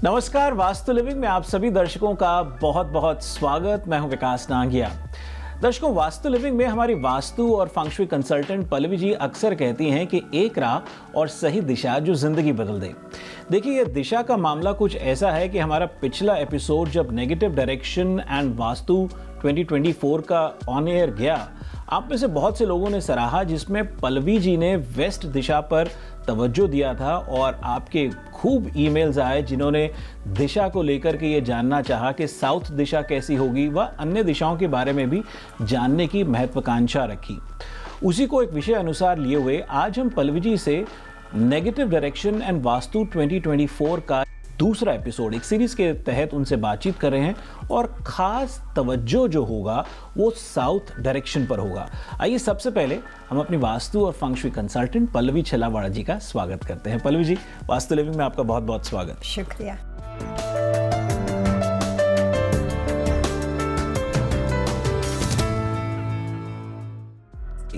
नमस्कार, वास्तु लिविंग में आप सभी दर्शकों का बहुत बहुत स्वागत। मैं हूं विकास नांगिया। दर्शकों, वास्तु लिविंग में हमारी वास्तु और फंक्शुई कंसल्टेंट पल्लवी जी अक्सर कहती हैं कि एक राह और सही दिशा जो जिंदगी बदल दे। देखिए, ये दिशा का मामला कुछ ऐसा है कि हमारा पिछला एपिसोड जब नेगेटिव डायरेक्शन एंड वास्तु 2024 का ऑन एयर गया, आप में से बहुत से लोगों ने सराहा, जिसमें पल्लवी जी ने वेस्ट दिशा पर तवज्जो दिया था और आपके खूब ईमेल्स आए जिन्होंने दिशा को लेकर के ये जानना चाहा कि साउथ दिशा कैसी होगी व अन्य दिशाओं के बारे में भी जानने की महत्वाकांक्षा रखी। उसी को एक विषय अनुसार लिए हुए आज हम पल्लवी जी से नेगेटिव डायरेक्शन एंड वास्तु 2024 का दूसरा एपिसोड एक सीरीज के तहत उनसे बातचीत कर रहे हैं और खास तवज्जो जो होगा वो साउथ डायरेक्शन पर होगा। आइए सबसे पहले हम अपनी वास्तु और फंक्शुई कंसल्टेंट पल्लवी छलावाड़ा जी का स्वागत करते हैं। पल्लवी जी, वास्तु लिविंग में आपका बहुत बहुत स्वागत। शुक्रिया।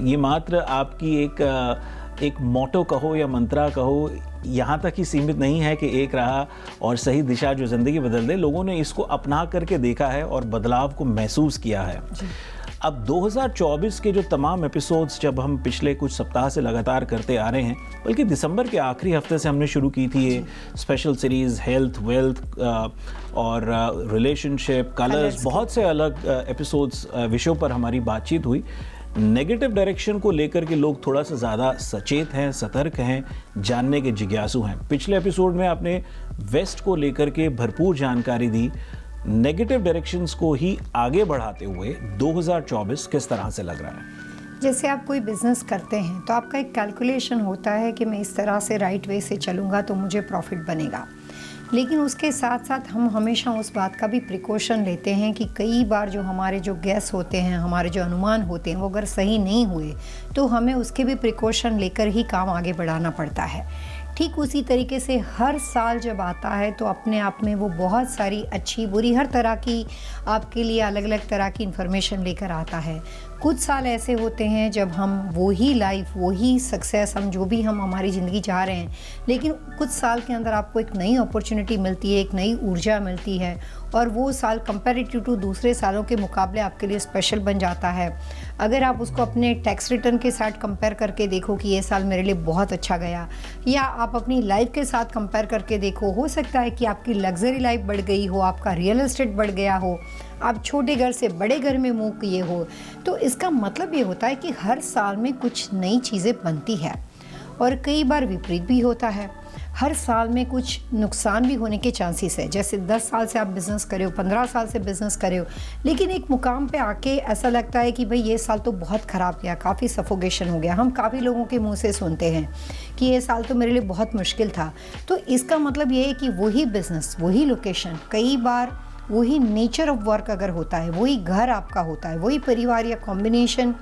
ये मात्र आपकी एक मोटो कहो या मंत्रा कहो, यहाँ तक ही सीमित नहीं है कि एक राह और सही दिशा जो ज़िंदगी बदल दे। लोगों ने इसको अपना करके देखा है और बदलाव को महसूस किया है। अब 2024 के जो तमाम एपिसोड्स जब हम पिछले कुछ सप्ताह से लगातार करते आ रहे हैं, बल्कि दिसंबर के आखिरी हफ्ते से हमने शुरू की थी ये स्पेशल सीरीज़ हेल्थ, वेल्थ और रिलेशनशिप, कलर्स, बहुत से अलग एपिसोड्स विषयों पर हमारी बातचीत हुई। नेगेटिव डायरेक्शन को लेकर के लोग थोड़ा सा ज़्यादा सचेत हैं, सतर्क हैं, जानने के जिज्ञासु हैं। पिछले एपिसोड में आपने वेस्ट को लेकर के भरपूर जानकारी दी। नेगेटिव डायरेक्शंस को ही आगे बढ़ाते हुए 2024 किस तरह से लग रहा है? जैसे आप कोई बिजनेस करते हैं तो आपका एक कैलकुलेशन होता है कि मैं इस तरह से राइट वे से चलूँगा तो मुझे प्रॉफिट बनेगा, लेकिन उसके साथ साथ हम हमेशा उस बात का भी प्रिकॉशन लेते हैं कि कई बार जो हमारे जो गैस होते हैं, हमारे जो अनुमान होते हैं, वो अगर सही नहीं हुए तो हमें उसके भी प्रिकॉशन लेकर ही काम आगे बढ़ाना पड़ता है। ठीक उसी तरीके से हर साल जब आता है तो अपने आप में वो बहुत सारी अच्छी बुरी हर तरह की आपके लिए अलग अलग तरह की इन्फॉर्मेशन लेकर आता है। कुछ साल ऐसे होते हैं जब हम वही लाइफ, वही सक्सेस, हम जो भी हम हमारी ज़िंदगी चाह रहे हैं, लेकिन कुछ साल के अंदर आपको एक नई अपॉर्चुनिटी मिलती है, एक नई ऊर्जा मिलती है और वो साल कंपैरेटिव टू दूसरे सालों के मुकाबले आपके लिए स्पेशल बन जाता है। अगर आप उसको अपने टैक्स रिटर्न के साथ कंपेयर करके देखो कि ये साल मेरे लिए बहुत अच्छा गया, या आप अपनी लाइफ के साथ कंपेयर करके देखो, हो सकता है कि आपकी लग्जरी लाइफ बढ़ गई हो, आपका रियल एस्टेट बढ़ गया हो, आप छोटे घर से बड़े घर में मूव किए हो। तो इसका मतलब ये होता है कि हर साल में कुछ नई चीज़ें बनती है और कई बार विपरीत भी होता है। हर साल में कुछ नुकसान भी होने के चांसेस है। जैसे 10 साल से आप बिज़नेस करे हो, 15 साल से बिज़नेस करे हो, लेकिन एक मुकाम पे आके ऐसा लगता है कि भाई ये साल तो बहुत ख़राब गया, काफ़ी सफोकेशन हो गया। हम काफ़ी लोगों के मुंह से सुनते हैं कि ये साल तो मेरे लिए बहुत मुश्किल था। तो इसका मतलब ये है कि वही बिज़नेस, वही लोकेशन, कई बार वही नेचर ऑफ वर्क अगर होता है, वही घर आपका होता है, वही परिवार या कॉम्बिनेशन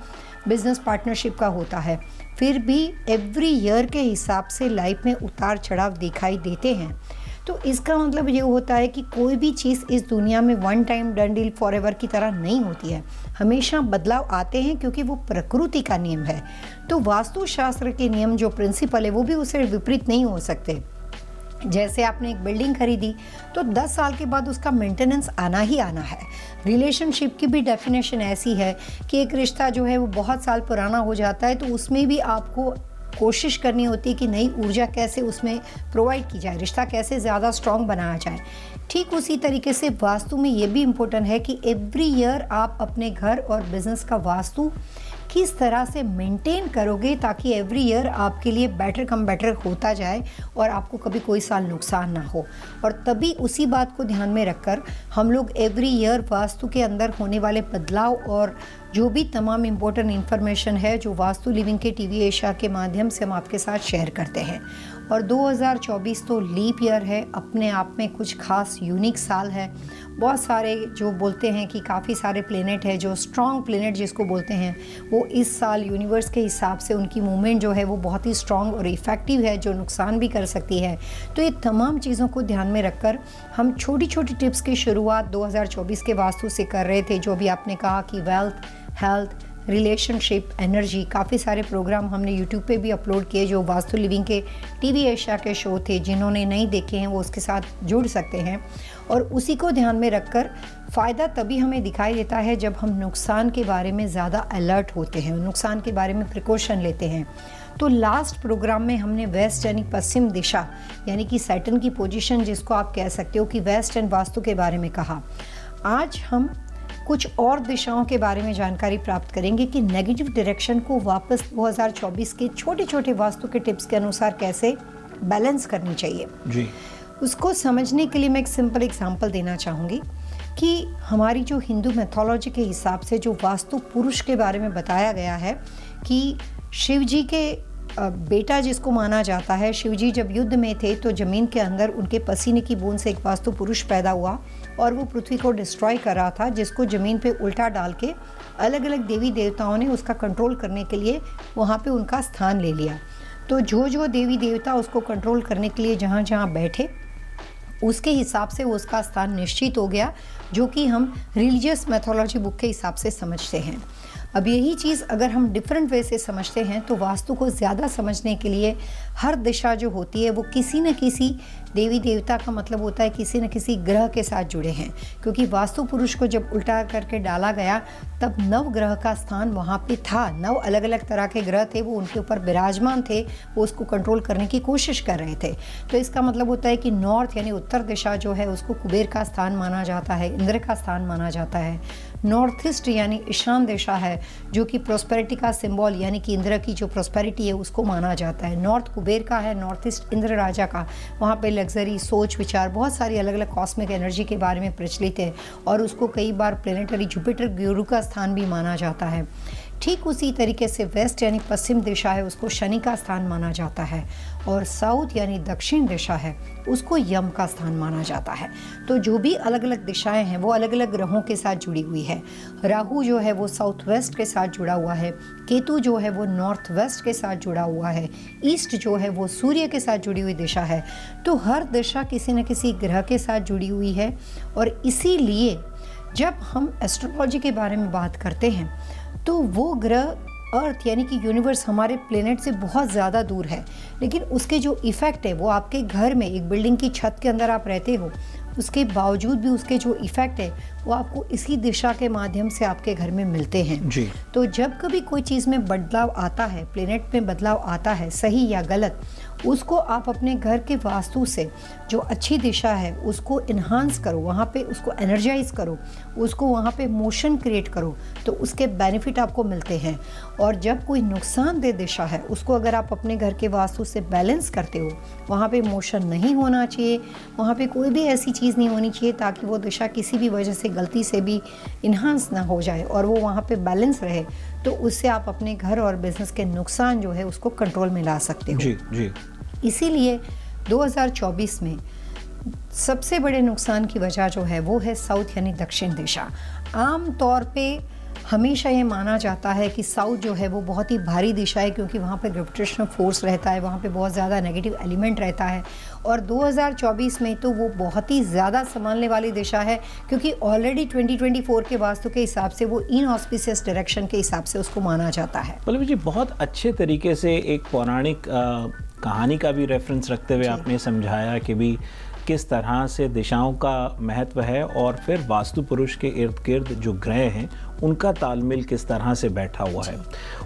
बिजनेस पार्टनरशिप का होता है, फिर भी एवरी ईयर के हिसाब से लाइफ में उतार चढ़ाव दिखाई देते हैं। तो इसका मतलब ये होता है कि कोई भी चीज़ इस दुनिया में one time done deal forever की तरह नहीं होती है। हमेशा बदलाव आते हैं क्योंकि वो प्रकृति का नियम है। तो वास्तुशास्त्र के नियम जो प्रिंसिपल है वो भी उससे विपरीत नहीं हो सकते। जैसे आपने एक बिल्डिंग खरीदी तो 10 साल के बाद उसका मेंटेनेंस आना ही आना है। रिलेशनशिप की भी डेफिनेशन ऐसी है कि एक रिश्ता जो है वो बहुत साल पुराना हो जाता है तो उसमें भी आपको कोशिश करनी होती है कि नई ऊर्जा कैसे उसमें प्रोवाइड की जाए, रिश्ता कैसे ज़्यादा स्ट्रॉन्ग बनाया जाए। ठीक उसी तरीके से वास्तु में ये भी इम्पोर्टेंट है कि एवरी ईयर आप अपने घर और बिजनेस का वास्तु किस तरह से मेंटेन करोगे ताकि एवरी ईयर आपके लिए बेटर कम बेटर होता जाए और आपको कभी कोई साल नुकसान ना हो। और तभी उसी बात को ध्यान में रखकर हम लोग एवरी ईयर वास्तु के अंदर होने वाले बदलाव और जो भी तमाम इम्पोर्टेंट इन्फॉर्मेशन है जो वास्तु लिविंग के टीवी एशिया के माध्यम से हम आपके साथ शेयर करते हैं। और 2024 तो लीप ईयर है, अपने आप में कुछ खास यूनिक साल है। बहुत सारे जो बोलते हैं कि काफ़ी सारे प्लेनेट है जो स्ट्रॉन्ग प्लेनेट जिसको बोलते हैं, वो इस साल यूनिवर्स के हिसाब से उनकी मूवमेंट जो है वो बहुत ही स्ट्रॉन्ग और इफ़ेक्टिव है, जो नुकसान भी कर सकती है। तो ये तमाम चीज़ों को ध्यान में रखकर हम छोटी छोटी टिप्स की शुरुआत 2024 के वास्तु से कर रहे थे। जो भी आपने कहा कि वेल्थ, हेल्थ, रिलेशनशिप, एनर्जी, काफ़ी सारे प्रोग्राम हमने यूट्यूब पे भी अपलोड किए जो वास्तु लिविंग के टीवी एशिया के शो थे। जिन्होंने नहीं देखे हैं वो उसके साथ जुड़ सकते हैं। और उसी को ध्यान में रखकर फ़ायदा तभी हमें दिखाई देता है जब हम नुकसान के बारे में ज़्यादा अलर्ट होते हैं, नुकसान के बारे में प्रिकॉशन लेते हैं। तो लास्ट प्रोग्राम में हमने वेस्ट यानी पश्चिम दिशा यानी कि सैटर्न की पोजीशन जिसको आप कह सकते हो कि वेस्ट एंड वास्तु के बारे में कहा। आज हम कुछ और दिशाओं के बारे में जानकारी प्राप्त करेंगे कि नेगेटिव डायरेक्शन को वापस 2024 के छोटे छोटे वास्तु के टिप्स के अनुसार कैसे बैलेंस करनी चाहिए जी। उसको समझने के लिए मैं एक सिंपल एग्जांपल देना चाहूँगी कि हमारी जो हिंदू मैथोलॉजी के हिसाब से जो वास्तु पुरुष के बारे में बताया गया है कि शिव जी के बेटा जिसको माना जाता है, शिव जी जब युद्ध में थे तो ज़मीन के अंदर उनके पसीने की बूंद से एक वास्तु पुरुष पैदा हुआ और वो पृथ्वी को डिस्ट्रॉय कर रहा था, जिसको ज़मीन पे उल्टा डाल के अलग अलग देवी देवताओं ने उसका कंट्रोल करने के लिए वहाँ पे उनका स्थान ले लिया। तो जो देवी देवता उसको कंट्रोल करने के लिए जहाँ जहाँ बैठे उसके हिसाब से उसका स्थान निश्चित हो गया, जो कि हम रिलीजियस मैथोलॉजी बुक के हिसाब से समझते हैं। अब यही चीज़ अगर हम डिफरेंट वे से समझते हैं तो वास्तु को ज़्यादा समझने के लिए हर दिशा जो होती है वो किसी न किसी देवी देवता का मतलब होता है किसी न किसी ग्रह के साथ जुड़े हैं, क्योंकि वास्तु पुरुष को जब उल्टा करके डाला गया तब 9 ग्रह का स्थान वहाँ पे था। 9 अलग अलग तरह के ग्रह थे, वो उनके ऊपर विराजमान थे, वो उसको कंट्रोल करने की कोशिश कर रहे थे। तो इसका मतलब होता है कि नॉर्थ यानी उत्तर दिशा जो है उसको कुबेर का स्थान माना जाता है, इंद्र का स्थान माना जाता है। नॉर्थ ईस्ट यानी ईशान दिशा है जो कि प्रॉस्पेरिटी का सिंबल यानी कि इंद्र की जो प्रॉस्पेरिटी है उसको माना जाता है। नॉर्थ कुबेर का है, नॉर्थ ईस्ट इंद्र राजा का, वहाँ पे लग्जरी, सोच, विचार, बहुत सारी अलग अलग कॉस्मिक एनर्जी के बारे में प्रचलित है और उसको कई बार प्लेनेटरी जुपिटर गुरु का स्थान भी माना जाता है। ठीक उसी तरीके से वेस्ट यानी पश्चिम दिशा है उसको शनि का स्थान माना जाता है और साउथ यानी दक्षिण दिशा है उसको यम का स्थान माना जाता है। तो जो भी अलग अलग दिशाएं हैं वो अलग अलग ग्रहों के साथ जुड़ी हुई है। राहु जो है वो साउथ वेस्ट के साथ जुड़ा हुआ है, केतु जो है वो नॉर्थ वेस्ट के साथ जुड़ा हुआ है, ईस्ट जो है वो सूर्य के साथ जुड़ी हुई दिशा है। तो हर दिशा किसी न किसी ग्रह के साथ जुड़ी हुई है और इसीलिए जब हम एस्ट्रोलॉजी के बारे में बात करते हैं तो वो ग्रह अर्थ यानी कि यूनिवर्स हमारे प्लेनेट से बहुत ज़्यादा दूर है, लेकिन उसके जो इफ़ेक्ट है वो आपके घर में एक बिल्डिंग की छत के अंदर आप रहते हो, उसके बावजूद भी उसके जो इफ़ेक्ट है वो आपको इसी दिशा के माध्यम से आपके घर में मिलते हैं जी। तो जब कभी कोई चीज़ में बदलाव आता है, प्लेनेट में बदलाव आता है, सही या गलत, उसको आप अपने घर के वास्तु से जो अच्छी दिशा है उसको इन्हांस करो, वहाँ पे उसको एनर्जाइज करो, उसको वहाँ पे मोशन क्रिएट करो, तो उसके बेनिफिट आपको मिलते हैं। और जब कोई नुकसानदेह दिशा है उसको अगर आप अपने घर के वास्तु से बैलेंस करते हो, वहाँ पे मोशन नहीं होना चाहिए, वहाँ पे कोई भी ऐसी चीज़ नहीं होनी चाहिए ताकि वो दिशा किसी भी वजह से गलती से भी इन्हांस ना हो जाए और वो वहाँ पे बैलेंस रहे, तो उससे आप अपने घर और बिजनेस के नुकसान जो है उसको कंट्रोल में ला सकते हो। जी जी। इसीलिए 2024 में सबसे बड़े नुकसान की वजह जो है वो है साउथ यानी दक्षिण दिशा। आम तौर पे हमेशा ये माना जाता है कि साउथ जो है वो बहुत ही भारी दिशा है क्योंकि वहाँ पे ग्रेविटेशनल फोर्स रहता है, वहाँ पे बहुत ज़्यादा नेगेटिव एलिमेंट रहता है और 2024 में तो वो बहुत ही ज़्यादा संभालने वाली दिशा है क्योंकि ऑलरेडी 2024 के वास्तु के हिसाब से वो इनऑस्पिशियस डायरेक्शन के हिसाब से उसको माना जाता है। पल्लवी जी, बहुत अच्छे तरीके से एक पौराणिक कहानी का भी रेफरेंस रखते हुए आपने समझाया कि भी किस तरह से दिशाओं का महत्व है और फिर वास्तु पुरुष के इर्द गिर्द जो ग्रह हैं उनका तालमेल किस तरह से बैठा हुआ है।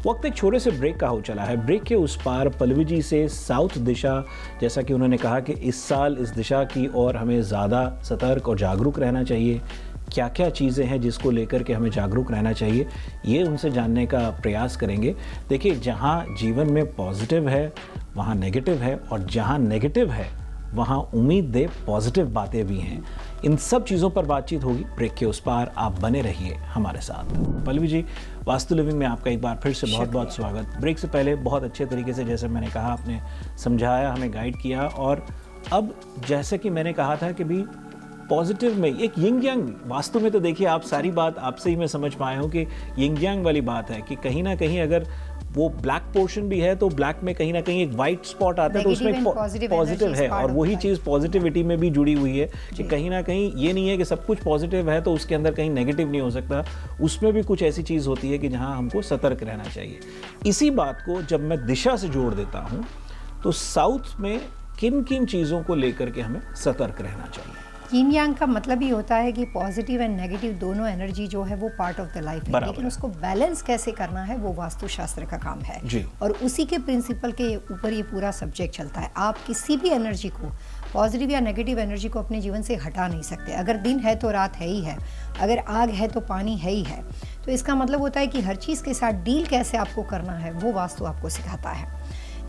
वक्त एक छोटे से ब्रेक का हो चला है। ब्रेक के उस पार पल्लवी जी से साउथ दिशा, जैसा कि उन्होंने कहा कि इस साल इस दिशा की और हमें ज़्यादा सतर्क और जागरूक रहना चाहिए, क्या क्या चीज़ें हैं जिसको लेकर के हमें जागरूक रहना चाहिए, ये उनसे जानने का प्रयास करेंगे। देखिए, जहाँ जीवन में पॉजिटिव है वहाँ नेगेटिव है और जहाँ नेगेटिव है वहाँ उम्मीद दे पॉजिटिव बातें भी हैं। इन सब चीज़ों पर बातचीत होगी ब्रेक के उस पार। आप बने रहिए हमारे साथ। पल्लवी जी, वास्तु लिविंग में आपका एक बार फिर से बहुत बहुत स्वागत। ब्रेक से पहले बहुत अच्छे तरीके से, जैसे मैंने कहा, आपने समझाया, हमें गाइड किया और अब जैसे कि मैंने कहा था कि भी पॉजिटिव में एक यिंग यांग, वास्तु में तो देखिए आप सारी बात आपसे ही मैं समझ पाया हूँ कि यिंग यांग वाली बात है कि कहीं ना कहीं अगर वो ब्लैक पोर्शन भी है, तो ब्लैक में कहीं ना कहीं एक वाइट स्पॉट आता है, तो उसमें पॉजिटिव है, और वही चीज़ पॉजिटिविटी में भी जुड़ी हुई है कि कहीं ना कहीं ये नहीं है कि सब कुछ पॉजिटिव है तो उसके अंदर कहीं नेगेटिव नहीं हो सकता, उसमें भी कुछ ऐसी चीज़ होती है कि जहाँ हमको सतर्क रहना चाहिए। इसी बात को जब मैं दिशा से जोड़ देता हूँ तो साउथ में किन किन चीज़ों को लेकर के हमें सतर्क रहना चाहिए? यिन यांग का मतलब ही होता है कि पॉजिटिव एंड नेगेटिव दोनों एनर्जी जो है वो पार्ट ऑफ द लाइफ है, लेकिन उसको बैलेंस कैसे करना है वो वास्तुशास्त्र का काम है जी। और उसी के प्रिंसिपल के ऊपर ये पूरा सब्जेक्ट चलता है। आप किसी भी एनर्जी को, पॉजिटिव या नेगेटिव एनर्जी को अपने जीवन से हटा नहीं सकते। अगर दिन है तो रात है ही है, अगर आग है तो पानी है ही है। तो इसका मतलब होता है कि हर चीज़ के साथ डील कैसे आपको करना है वो वास्तु आपको सिखाता है।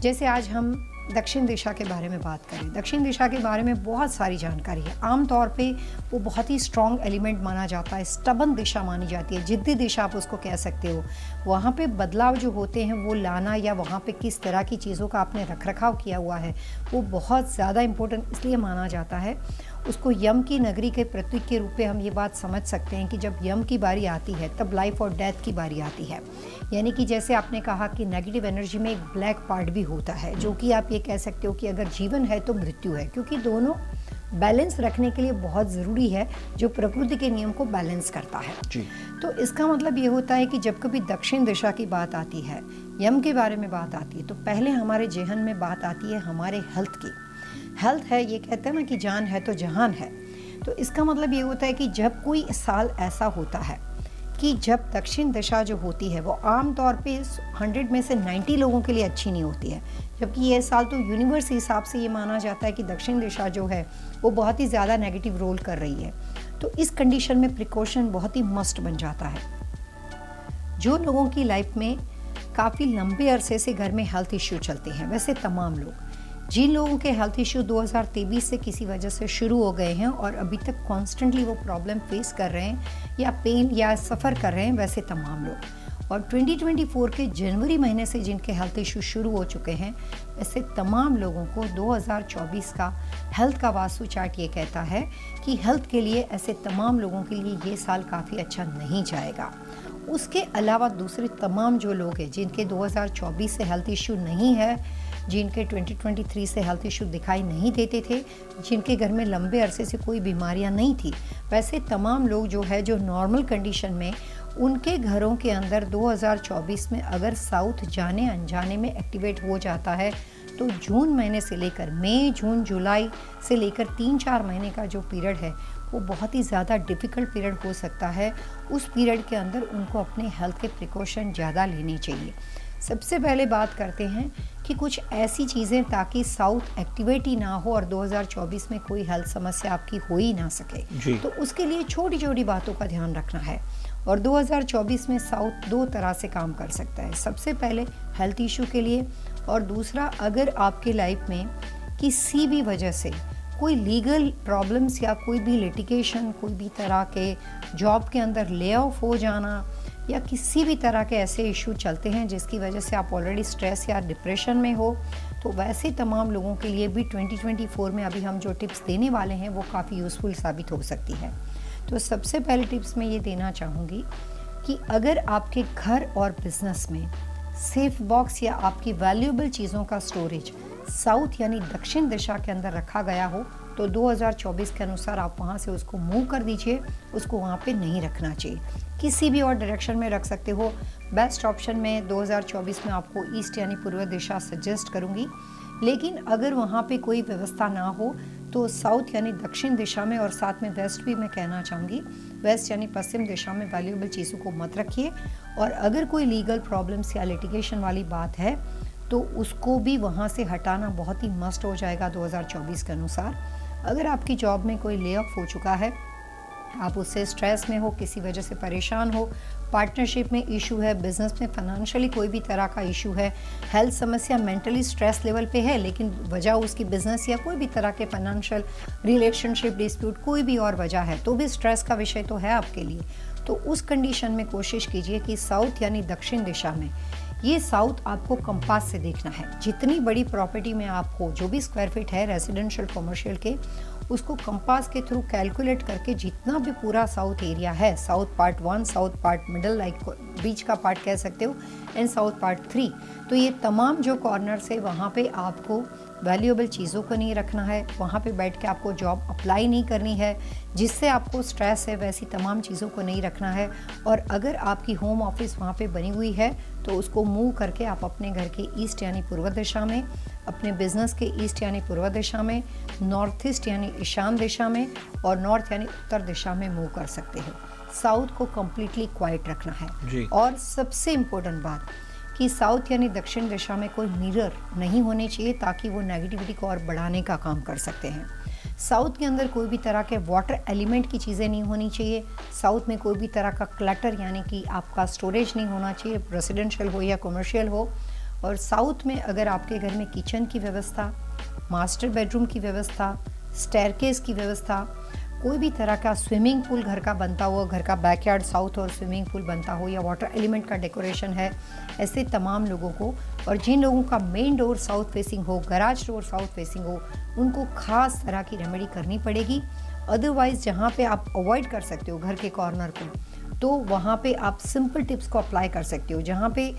जैसे आज हम दक्षिण दिशा के बारे में बात करें, दक्षिण दिशा के बारे में बहुत सारी जानकारी है। आमतौर पे वो बहुत ही स्ट्रॉन्ग एलिमेंट माना जाता है, स्टबन दिशा मानी जाती है, जिद्दी दिशा आप उसको कह सकते हो। वहाँ पे बदलाव जो होते हैं वो लाना या वहाँ पे किस तरह की चीज़ों का आपने रखरखाव किया हुआ है वो बहुत ज़्यादा इम्पोर्टेंट इसलिए माना जाता है। उसको यम की नगरी के प्रतीक के रूप में हम ये बात समझ सकते हैं कि जब यम की बारी आती है तब लाइफ और डेथ की बारी आती है। यानी कि जैसे आपने कहा कि नेगेटिव एनर्जी में एक ब्लैक पार्ट भी होता है, जो कि आप ये कह सकते हो कि अगर जीवन है तो मृत्यु है, क्योंकि दोनों बैलेंस रखने के लिए बहुत ज़रूरी है, जो प्रकृति के नियम को बैलेंस करता है जी। तो इसका मतलब ये होता है कि जब कभी दक्षिण दिशा की बात आती है, यम के बारे में बात आती है, तो पहले हमारे जेहन में बात आती है हमारे हेल्थ की। हेल्थ है, ये कहते हैं ना कि जान है तो जहान है। तो इसका मतलब ये होता है कि जब कोई साल ऐसा होता है कि जब दक्षिण दिशा जो होती है वो आम तौर पे 100 में से 90 लोगों के लिए अच्छी नहीं होती है, जबकि ये साल तो यूनिवर्स के हिसाब से ये माना जाता है कि दक्षिण दिशा जो है वो बहुत ही ज़्यादा नेगेटिव रोल कर रही है। तो इस कंडीशन में प्रिकॉशन बहुत ही मस्ट बन जाता है। जो लोगों की लाइफ में काफ़ी लंबे अरसे से घर में हेल्थ इश्यू चलते हैं, वैसे तमाम लोग, जिन लोगों के हेल्थ इश्यू 2023 से किसी वजह से शुरू हो गए हैं और अभी तक कॉन्स्टेंटली वो प्रॉब्लम फेस कर रहे हैं या पेन या सफ़र कर रहे हैं, वैसे तमाम लोग, और 2024 के जनवरी महीने से जिनके हेल्थ इश्यू शुरू हो चुके हैं, वैसे तमाम लोगों को 2024 का हेल्थ का वास्तु चार्ट ये कहता है कि हेल्थ के लिए ऐसे तमाम लोगों के लिए ये साल काफ़ी अच्छा नहीं जाएगा। उसके अलावा दूसरे तमाम जो लोग हैं जिनके 2024 से हेल्थ इश्यू नहीं है, जिनके 2023 से हेल्थ इशू दिखाई नहीं देते थे, जिनके घर में लंबे अरसे से कोई बीमारियां नहीं थी, वैसे तमाम लोग जो है जो नॉर्मल कंडीशन में उनके घरों के अंदर 2024 में अगर साउथ जाने अनजाने में एक्टिवेट हो जाता है तो जून महीने से लेकर मई, जून, जुलाई से लेकर 3-4 महीने का जो पीरियड है वो बहुत ही ज़्यादा डिफ़िकल्ट पीरियड हो सकता है। उस पीरियड के अंदर उनको अपने हेल्थ के प्रिकॉशन ज़्यादा लेने चाहिए। सबसे पहले बात करते हैं कि कुछ ऐसी चीज़ें ताकि साउथ एक्टिवेटी ना हो और 2024 में कोई हेल्थ समस्या आपकी हो ही ना सके, तो उसके लिए छोटी छोटी बातों का ध्यान रखना है। और 2024 में साउथ 2 तरह से काम कर सकता है, सबसे पहले हेल्थ इशू के लिए, और दूसरा अगर आपके लाइफ में किसी भी वजह से कोई लीगल प्रॉब्लम्स या कोई भी लिटिगेशन, कोई भी तरह के जॉब के अंदर ले ऑफ हो जाना या किसी भी तरह के ऐसे इशू चलते हैं जिसकी वजह से आप ऑलरेडी स्ट्रेस या डिप्रेशन में हो, तो वैसे तमाम लोगों के लिए भी 2024 में अभी हम जो टिप्स देने वाले हैं वो काफ़ी यूज़फुल साबित हो सकती है। तो सबसे पहले टिप्स मैं ये देना चाहूँगी कि अगर आपके घर और बिजनेस में सेफ बॉक्स या आपकी वैल्यूएबल चीज़ों का स्टोरेज साउथ यानी दक्षिण दिशा के अंदर रखा गया हो तो 2024 के अनुसार आप वहाँ से उसको मूव कर दीजिए, उसको वहाँ पे नहीं रखना चाहिए, किसी भी और डायरेक्शन में रख सकते हो। बेस्ट ऑप्शन में 2024 में आपको ईस्ट यानी पूर्व दिशा सजेस्ट करूँगी, लेकिन अगर वहाँ पे कोई व्यवस्था ना हो तो साउथ यानी दक्षिण दिशा में, और साथ में वेस्ट भी मैं कहना चाहूँगी, वेस्ट यानी पश्चिम दिशा में वैल्यूएबल चीज़ों को मत रखिए। और अगर कोई लीगल प्रॉब्लम्स या लिटिगेशन वाली बात है तो उसको भी वहाँ से हटाना बहुत ही मस्ट हो जाएगा 2024 के अनुसार। अगर आपकी जॉब में कोई ले ऑफ हो चुका है, आप उससे स्ट्रेस में हो, किसी वजह से परेशान हो, पार्टनरशिप में इशू है, बिजनेस में फाइनेंशियली कोई भी तरह का इशू है, हेल्थ समस्या मेंटली स्ट्रेस लेवल पे है लेकिन वजह उसकी बिजनेस या कोई भी तरह के फाइनेंशियल रिलेशनशिप डिस्प्यूट कोई भी और वजह है, तो भी स्ट्रेस का विषय तो है आपके लिए, तो उस कंडीशन में कोशिश कीजिए कि साउथ यानी दक्षिण दिशा में, ये साउथ आपको कंपास से देखना है। जितनी बड़ी प्रॉपर्टी में आप हो, जो भी स्क्वायर फीट है रेजिडेंशियल कमर्शियल के, उसको कंपास के थ्रू कैलकुलेट करके जितना भी पूरा साउथ एरिया है, south part 1, south part middle, like बीच का पार्ट कह सकते हो, एंड साउथ पार्ट 3, तो ये तमाम जो कॉर्नर्स है वहाँ पे आपको वैल्यूएबल चीज़ों को नहीं रखना है, वहाँ पे बैठ के आपको जॉब अप्लाई नहीं करनी है जिससे आपको स्ट्रेस है, वैसी तमाम चीज़ों को नहीं रखना है। और अगर आपकी होम ऑफिस वहाँ पे बनी हुई है तो उसको मूव करके आप अपने घर के ईस्ट यानी पूर्व दिशा में, अपने बिजनेस के ईस्ट यानी पूर्व दिशा में, नॉर्थ ईस्ट यानी ईशान दिशा में और नॉर्थ यानी उत्तर दिशा में मूव कर सकते हो। साउथ को कम्प्लीटली क्वाइट रखना है जी। और सबसे इम्पोर्टेंट बात कि साउथ यानी दक्षिण दिशा में कोई मिरर नहीं होने चाहिए ताकि वो नेगेटिविटी को और बढ़ाने का काम कर सकते हैं। साउथ के अंदर कोई भी तरह के वाटर एलिमेंट की चीज़ें नहीं होनी चाहिए। साउथ में कोई भी तरह का क्लटर यानी कि आपका स्टोरेज नहीं होना चाहिए, रेसिडेंशियल हो या कमर्शियल हो। और साउथ में अगर आपके घर में किचन की व्यवस्था, मास्टर बेडरूम की व्यवस्था, स्टेयरकेस की व्यवस्था, कोई भी तरह का स्विमिंग पूल घर का बनता हो, घर का बैकयार्ड साउथ और स्विमिंग पूल बनता हो, या वाटर एलिमेंट का डेकोरेशन है, ऐसे तमाम लोगों को, और जिन लोगों का मेन डोर साउथ फेसिंग हो, गराज डोर साउथ फेसिंग हो, उनको खास तरह की रेमेडी करनी पड़ेगी। अदरवाइज जहाँ पे आप अवॉइड कर सकते हो घर के कॉर्नर को, तो वहाँ पे आप सिंपल टिप्स को अप्लाई कर सकते हो। जहाँ पे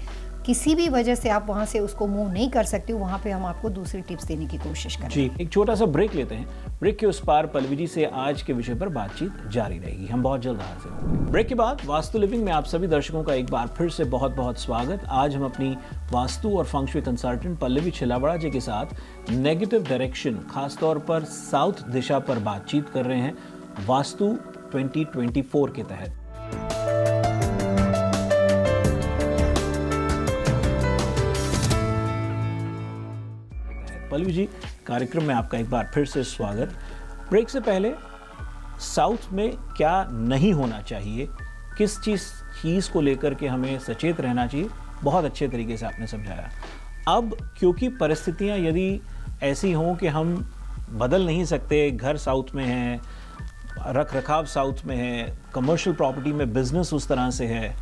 किसी भी वजह से आप वहाँ से उसको मूव नहीं कर सकते हो, वहाँ पे हम आपको दूसरी टिप्स देने की कोशिश करें। जी, एक छोटा सा ब्रेक लेते हैं। ब्रेक के उस पार पल्लवी जी से आज के विषय पर बातचीत जारी रहेगी। हम बहुत जल्द हाजिर होंगे। ब्रेक के बाद वास्तु लिविंग में आप सभी दर्शकों का एक बार फिर से बहुत बहुत स्वागत। आज हम अपनी वास्तु और फंक्शुई कंसल्टेंट पल्लवी छिलावड़ा जी के साथ नेगेटिव डायरेक्शन, खासतौर पर साउथ दिशा पर बातचीत कर रहे हैं वास्तु 2024 के तहत। पल्लवी जी, कार्यक्रम में आपका एक बार फिर से स्वागत। ब्रेक से पहले साउथ में क्या नहीं होना चाहिए, किस चीज़ को लेकर के हमें सचेत रहना चाहिए, बहुत अच्छे तरीके से आपने समझाया। अब क्योंकि परिस्थितियां यदि ऐसी हों कि हम बदल नहीं सकते, घर साउथ में है, रख रखाव साउथ में है, कमर्शियल प्रॉपर्टी में बिजनेस उस तरह से है,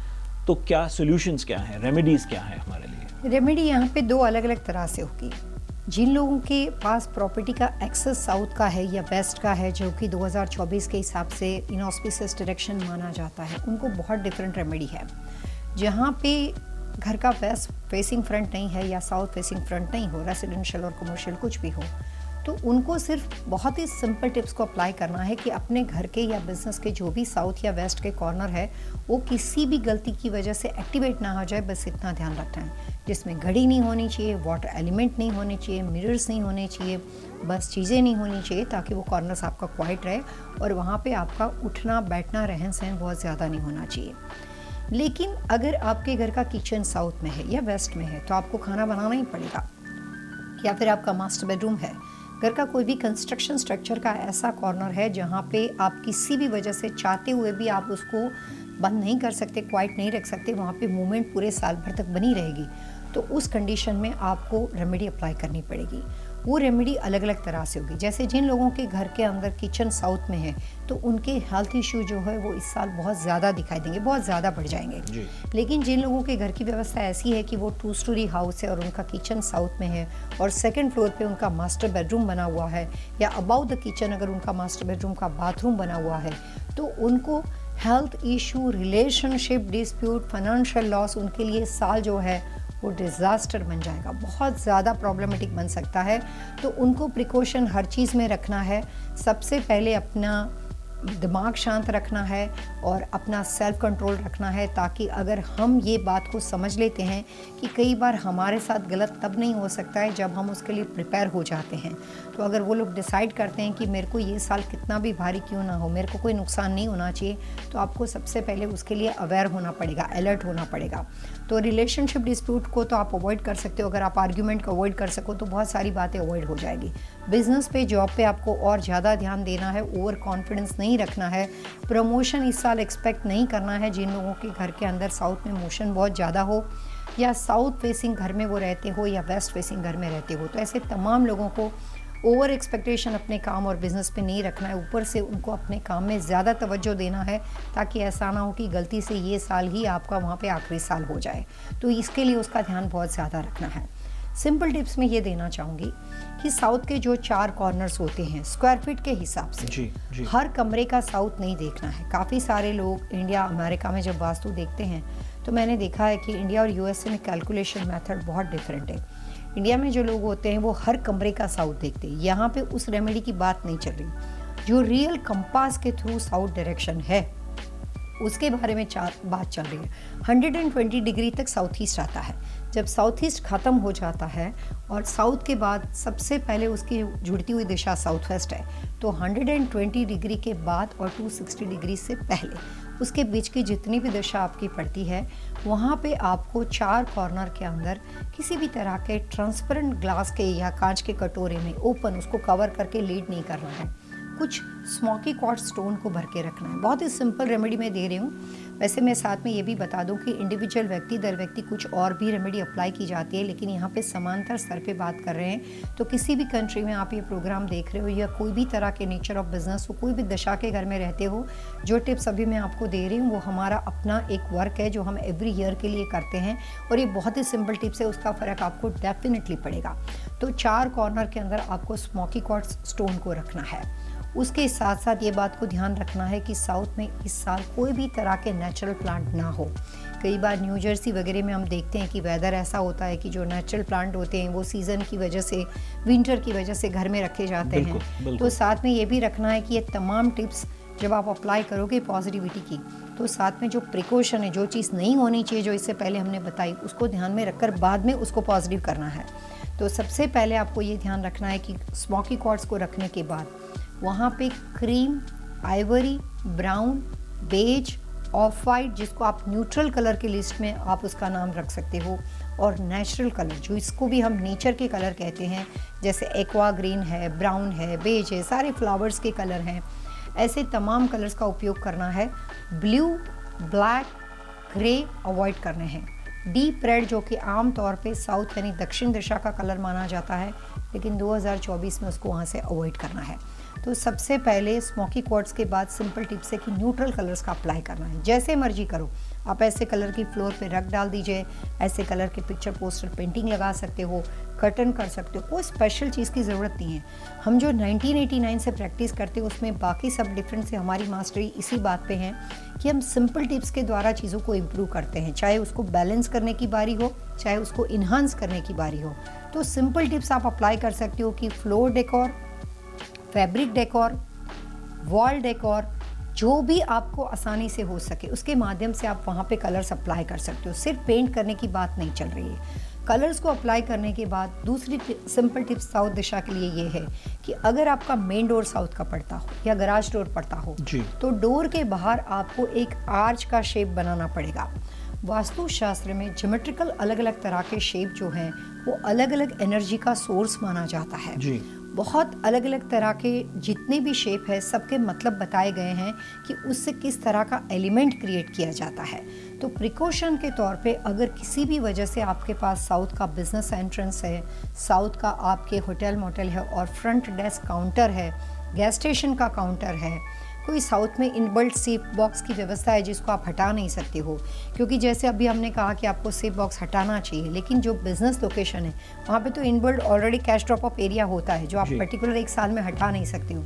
तो क्या सॉल्यूशंस क्या हैं, रेमेडीज़ क्या हैं हमारे लिए? रेमेडी यहाँ पे दो अलग अलग तरह से होगी। जिन लोगों के पास प्रॉपर्टी का एक्सेस साउथ का है या वेस्ट का है, जो कि 2024 के हिसाब से इनऑस्पिशियस डायरेक्शन माना जाता है, उनको बहुत डिफरेंट रेमेडी है। जहाँ पे घर का वेस्ट फेसिंग फ्रंट नहीं है या साउथ फेसिंग फ्रंट नहीं हो, रेसिडेंशियल और कमर्शियल कुछ भी हो, तो उनको सिर्फ बहुत ही सिंपल टिप्स को अप्लाई करना है कि अपने घर के या बिजनेस के जो भी साउथ या वेस्ट के कॉर्नर है वो किसी भी गलती की वजह से एक्टिवेट ना हो जाए, बस इतना ध्यान रखना है। जिसमें घड़ी नहीं होनी चाहिए, वाटर एलिमेंट नहीं होने चाहिए, मिरर्स नहीं होने चाहिए, बस चीज़ें नहीं होनी चाहिए ताकि वो कॉर्नर्स आपका क्वाइट रहे और वहाँ पे आपका उठना बैठना रहन सहन बहुत ज़्यादा नहीं होना चाहिए। लेकिन अगर आपके घर का किचन साउथ में है या वेस्ट में है तो आपको खाना बनाना ही पड़ेगा, या फिर आपका मास्टर बेडरूम है, घर का कोई भी कंस्ट्रक्शन स्ट्रक्चर का ऐसा कॉर्नर है जहाँ पे आप किसी भी वजह से चाहते हुए भी आप उसको बंद नहीं कर सकते, क्वाइट नहीं रख सकते, वहाँ पे मूवमेंट पूरे साल भर तक बनी रहेगी, तो उस कंडीशन में आपको रेमेडी अप्लाई करनी पड़ेगी। वो रेमेडी अलग अलग तरह से होगी। जैसे जिन लोगों के घर के अंदर किचन साउथ में है तो उनके हेल्थ इशू जो है वो इस साल बहुत ज़्यादा दिखाई देंगे, बहुत ज़्यादा बढ़ जाएंगे। लेकिन जिन लोगों के घर की व्यवस्था ऐसी है कि वो 2 स्टोरी हाउस है और उनका किचन साउथ में है और सेकंड फ्लोर पे उनका मास्टर बेडरूम बना हुआ है, या अबाउट द किचन अगर उनका मास्टर बेडरूम का बाथरूम बना हुआ है, तो उनको health issue, relationship dispute, financial loss, उनके लिए साल जो है वो डिज़ास्टर बन जाएगा, बहुत ज़्यादा प्रॉब्लमेटिक बन सकता है। तो उनको प्रिकॉशन हर चीज़ में रखना है। सबसे पहले अपना दिमाग शांत रखना है और अपना सेल्फ कंट्रोल रखना है, ताकि अगर हम ये बात को समझ लेते हैं कि कई बार हमारे साथ गलत तब नहीं हो सकता है जब हम उसके लिए प्रिपेयर हो जाते हैं। तो अगर वो लोग डिसाइड करते हैं कि मेरे को ये साल कितना भी भारी क्यों ना हो, मेरे को कोई नुकसान नहीं होना चाहिए, तो आपको सबसे पहले उसके लिए अवेयर होना पड़ेगा, अलर्ट होना पड़ेगा। तो रिलेशनशिप डिस्प्यूट को तो आप अवॉइड कर सकते हो, अगर आप आर्ग्यूमेंट को अवॉइड कर सको तो बहुत सारी बातें अवॉइड हो जाएगी। बिजनेस पे, जॉब पे आपको और ज़्यादा ध्यान देना है, ओवर कॉन्फिडेंस नहीं रखना है, प्रमोशन इस साल एक्सपेक्ट नहीं करना है। जिन लोगों के घर के अंदर साउथ में मोशन बहुत ज़्यादा हो, या साउथ फेसिंग घर में वो रहते हो, या वेस्ट फेसिंग घर में रहते हो, तो ऐसे तमाम लोगों को ओवर एक्सपेक्टेशन अपने काम और बिजनेस पे नहीं रखना है। ऊपर से उनको अपने काम में ज़्यादा तवज्जो देना है, ताकि ऐसा ना हो कि गलती से ये साल ही आपका वहाँ पे आखिरी साल हो जाए। तो इसके लिए उसका ध्यान बहुत ज़्यादा रखना है। सिंपल टिप्स में ये देना चाहूँगी कि साउथ के जो 4 कॉर्नर्स होते हैं स्क्वायर फीट के हिसाब से, जी। हर कमरे का साउथ नहीं देखना है। काफ़ी सारे लोग इंडिया अमेरिका में जब वास्तु देखते हैं तो मैंने देखा है कि इंडिया और यूएसए में कैलकुलेशन मेथड बहुत डिफरेंट है। इंडिया में जो लोग होते हैं वो हर कमरे का साउथ देखते हैं। यहाँ पे उस रेमेडी की बात नहीं चल रही। जो रियल कंपास के थ्रू साउथ डायरेक्शन है उसके बारे में बात चल रही है। 120 डिग्री तक साउथ ईस्ट आता है। जब साउथ ईस्ट ख़त्म हो जाता है और साउथ के बाद सबसे पहले उसकी जुड़ती हुई दिशा साउथ वेस्ट है, तो 120 डिग्री के बाद और 260 डिग्री से पहले उसके बीच की जितनी भी दिशा आपकी पड़ती है, वहाँ पे आपको 4 कॉर्नर के अंदर किसी भी तरह के ट्रांसपेरेंट ग्लास के या कांच के कटोरे में ओपन उसको कवर करके लीड नहीं करना है। कुछ स्मोकी क्वार्ट्ज स्टोन को भर के रखना है। बहुत ही सिंपल रेमेडी मैं दे रही हूँ। वैसे मैं साथ में ये भी बता दूं कि इंडिविजुअल व्यक्ति दर व्यक्ति कुछ और भी रेमेडी अप्लाई की जाती है, लेकिन यहाँ पे समांतर स्तर पे बात कर रहे हैं। तो किसी भी कंट्री में आप ये प्रोग्राम देख रहे हो या कोई भी तरह के नेचर ऑफ बिजनेस हो, कोई भी दशा के घर में रहते हो, जो टिप्स अभी मैं आपको दे रही हूँ वो हमारा अपना एक वर्क है जो हम एवरी ईयर के लिए करते हैं और ये बहुत ही सिंपल टिप्स है। उसका फ़र्क आपको डेफिनेटली पड़ेगा। तो 4 कॉर्नर के अंदर आपको स्मोकी क्वार्ट्ज स्टोन को रखना है। उसके साथ साथ ये बात को ध्यान रखना है कि साउथ में इस साल कोई भी तरह के नेचुरल प्लांट ना हो। कई बार न्यू जर्सी वगैरह में हम देखते हैं कि वेदर ऐसा होता है कि जो नेचुरल प्लांट होते हैं वो सीज़न की वजह से, विंटर की वजह से घर में रखे जाते हैं। तो साथ में ये भी रखना है कि ये तमाम टिप्स जब आप अप्लाई करोगे पॉजिटिविटी की, तो साथ में जो प्रिकॉशन है, जो चीज़ नहीं होनी चाहिए जो इससे पहले हमने बताई, उसको ध्यान में रखकर बाद में उसको पॉजिटिव करना है। तो सबसे पहले आपको ये ध्यान रखना है कि स्मोकी क्वार्ट्ज को रखने के बाद वहाँ पे cream, ivory, brown, beige, off white, जिसको आप न्यूट्रल कलर की लिस्ट में आप उसका नाम रख सकते हो, और नेचुरल कलर जो इसको भी हम नेचर के कलर कहते हैं, जैसे एक्वा ग्रीन है, ब्राउन है, बेज है, सारे फ्लावर्स के कलर हैं। ऐसे तमाम कलर्स का उपयोग करना है। ब्लू, ब्लैक, ग्रे अवॉइड करने हैं। डीप रेड जो कि आम तौर पे साउथ यानी दक्षिण दिशा का कलर माना जाता है, लेकिन 2024 में उसको वहाँ से अवॉइड करना है। तो सबसे पहले स्मोकी क्वार्ट्ज के बाद सिंपल टिप्स है कि न्यूट्रल कलर्स का अप्लाई करना है। जैसे मर्जी करो, आप ऐसे कलर की फ्लोर पे रख डाल दीजिए, ऐसे कलर के पिक्चर पोस्टर पेंटिंग लगा सकते हो, कर्टन कर सकते हो, कोई स्पेशल चीज़ की ज़रूरत नहीं है। हम जो 1989 से प्रैक्टिस करते हैं उसमें बाकी सब डिफरेंट से हमारी मास्टरी इसी बात पे है कि हम सिंपल टिप्स के द्वारा चीज़ों को इम्प्रूव करते हैं, चाहे उसको बैलेंस करने की बारी हो, चाहे उसको इन्हांस करने की बारी हो। तो सिंपल टिप्स आप अप्लाई कर सकते हो कि floor decor, fabric decor, wall decor, जो भी आपको आसानी से हो सके उसके माध्यम से आप वहाँ पे कलर्स अप्लाई कर सकते हो। सिर्फ पेंट करने की बात नहीं चल रही है। कलर्स को अप्लाई करने के बाद दूसरी सिंपल टिप्स साउथ दिशा के लिए ये है कि अगर आपका मेन डोर साउथ का पड़ता हो या गराज डोर पड़ता हो तो डोर के बाहर आपको एक आर्च का शेप बनाना पड़ेगा। वास्तुशास्त्र में ज्योमेट्रिकल अलग अलग तरह के शेप जो हैं वो अलग अलग एनर्जी का सोर्स माना जाता है जी। बहुत अलग अलग तरह के जितने भी शेप है सबके मतलब बताए गए हैं कि उससे किस तरह का एलिमेंट क्रिएट किया जाता है। तो प्रिकॉशन के तौर पे अगर किसी भी वजह से आपके पास साउथ का बिजनेस एंट्रेंस है, साउथ का आपके होटल मोटल है और फ्रंट डेस्क काउंटर है, गैस स्टेशन का काउंटर है, कोई साउथ में इनबिल्ट सेफ बॉक्स की व्यवस्था है जिसको आप हटा नहीं सकते हो, क्योंकि जैसे अभी हमने कहा कि आपको सेफ बॉक्स हटाना चाहिए, लेकिन जो बिजनेस लोकेशन है वहाँ पे तो inbuilt already cash drop of area होता है जो आप पर्टिकुलर एक साल में हटा नहीं सकते हो।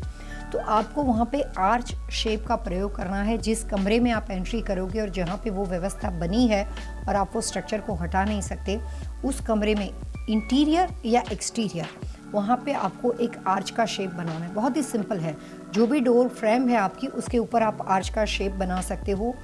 तो आपको वहाँ पे आर्च शेप का प्रयोग करना है। जिस कमरे में आप एंट्री करोगे और जहाँ पे वो व्यवस्था बनी है और आप वो स्ट्रक्चर को हटा नहीं सकते, उस कमरे में इंटीरियर या एक्सटीरियर वहाँ पे आपको एक आर्च का शेप बनाना है। बहुत ही सिंपल है। जो भी डोर फ्रेम है आपकी उसके ऊपर आप आर्च का शेप बना सकते हो।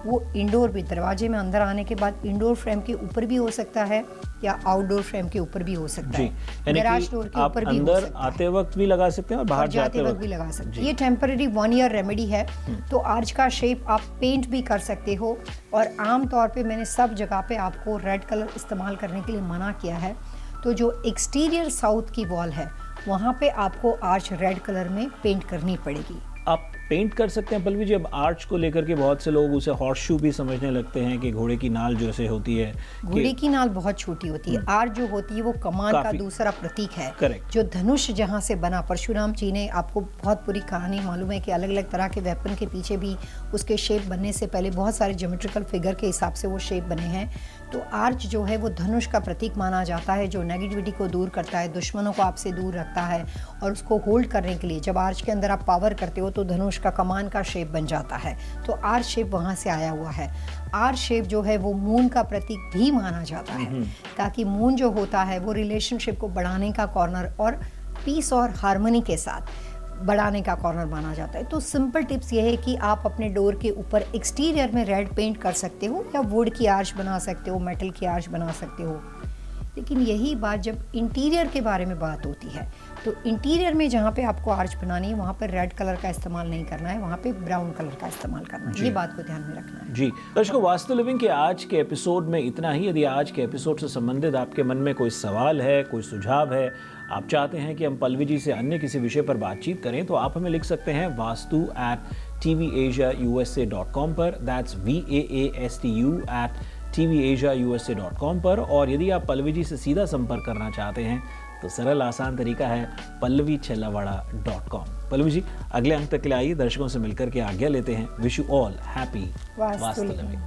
वो इंडोर भी, दरवाजे में अंदर आने के बाद इंडोर फ्रेम के ऊपर भी हो सकता है या आउटडोर फ्रेम के ऊपर भी हो सकता है, गैराज डोर के ऊपर भी हो सकता है, अंदर आते वक्त भी लगा सकते हैं और बाहर जाते वक्त भी लगा सकते हैं। ये टेम्पररी 1 ईयर रेमेडी है। तो आर्च का शेप आप पेंट भी कर सकते हो और आम तौर पे मैंने सब जगह पे आपको रेड कलर इस्तेमाल करने के लिए मना किया है। तो जो एक्सटीरियर साउथ की वॉल है वहाँ पे आपको आर्च रेड कलर में पेंट करनी पड़ेगी। आप पेंट कर सकते हैं पल्लवी जी। अब आर्च को लेकर के बहुत से लोग उसे हॉर्स शू भी समझने लगते हैं कि घोड़े की नाल जैसे होती है। घोड़े की नाल बहुत छोटी होती है। आर्च जो होती है वो कमान का दूसरा प्रतीक है। करेक्ट। जो धनुष जहाँ से बना, परशुराम जी ने, आपको बहुत पूरी कहानी मालूम है कि अलग अलग तरह के वेपन के पीछे भी उसके शेप बनने से पहले बहुत सारे ज्योमेट्रिकल फिगर के हिसाब से वो शेप बने हैं। तो आर्च जो है वो धनुष का प्रतीक माना जाता है, जो नेगेटिविटी को दूर करता है, दुश्मनों को आपसे दूर रखता है। और उसको होल्ड करने के लिए जब आर्च के अंदर आप पावर करते हो तो धनुष का कमान का शेप बन जाता है, तो आर्च शेप वहाँ से आया हुआ है। आर्च शेप जो है वो मून का प्रतीक भी माना जाता है, ताकि मून जो होता है वो रिलेशनशिप को बढ़ाने का कॉर्नर और पीस और हार्मनी के साथ बढ़ाने का कॉर्नर माना जाता है। तो सिंपल टिप्स ये है कि आप अपने डोर के ऊपर एक्सटीरियर में रेड पेंट कर सकते हो, या वुड की आर्च बना सकते हो, मेटल की आर्च बना सकते हो। लेकिन यही बात जब इंटीरियर के बारे में बात होती है, तो इंटीरियर में जहाँ पे आपको आर्च बनानी है वहाँ पर रेड कलर का इस्तेमाल नहीं करना है, वहाँ पे ब्राउन कलर का इस्तेमाल करना है। ये बात को ध्यान में रखना है। जी दर्शकों, वास्तु लिविंग के आज के एपिसोड में इतना ही। यदि आज के एपिसोड से संबंधित आपके मन में कोई सवाल है, कोई सुझाव है, आप चाहते हैं कि हम पल्लवी जी से अन्य किसी विषय पर बातचीत करें, तो आप हमें लिख सकते हैं vastu@tvasiausa.com पर, दैट्स VAASTU@tvasiausa.com पर। और यदि आप पल्लवी जी से सीधा संपर्क करना चाहते हैं तो सरल आसान तरीका है pallavichellawada.com। पल्लवी जी, अगले अंक तक के लिए आइए, दर्शकों से मिलकर के आज्ञा लेते हैं। Wish you all happy vastu living.